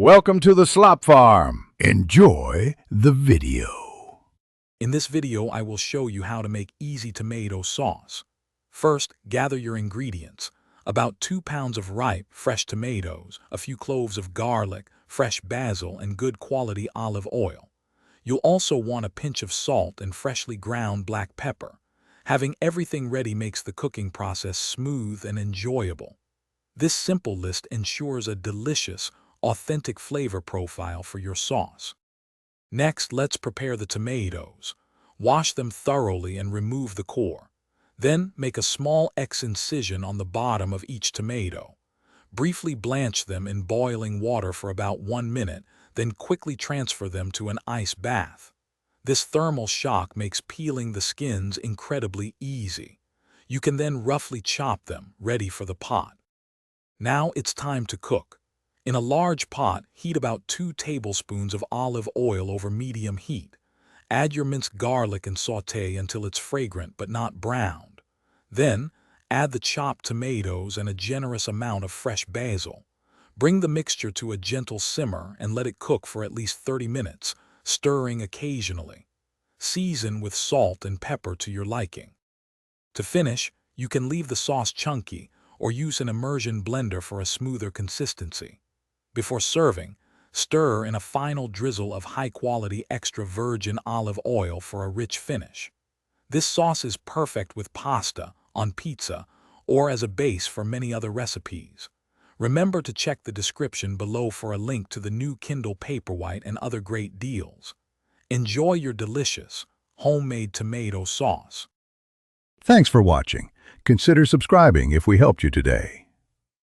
Welcome to the Slop Farm. Enjoy the video. In this video, I will show you how to make easy tomato sauce. First, gather your ingredients. About 2 pounds of ripe, fresh tomatoes, a few cloves of garlic, fresh basil, and good quality olive oil. You'll also want a pinch of salt and freshly ground black pepper. Having everything ready makes the cooking process smooth and enjoyable. This simple list ensures a delicious, authentic flavor profile for your sauce. Next, let's prepare the tomatoes. Wash them thoroughly and remove the core. Then, make a small X incision on the bottom of each tomato. Briefly blanch them in boiling water for about 1 minute, then quickly transfer them to an ice bath. This thermal shock makes peeling the skins incredibly easy. You can then roughly chop them, ready for the pot. Now it's time to cook. In a large pot, heat about 2 tablespoons of olive oil over medium heat. Add your minced garlic and sauté until it's fragrant but not browned. Then, add the chopped tomatoes and a generous amount of fresh basil. Bring the mixture to a gentle simmer and let it cook for at least 30 minutes, stirring occasionally. Season with salt and pepper to your liking. To finish, you can leave the sauce chunky or use an immersion blender for a smoother consistency. Before serving, stir in a final drizzle of high-quality extra virgin olive oil for a rich finish. This sauce is perfect with pasta, on pizza, or as a base for many other recipes. Remember to check the description below for a link to the new Kindle Paperwhite and other great deals. Enjoy your delicious, homemade tomato sauce. Thanks for watching. Consider subscribing if we helped you today.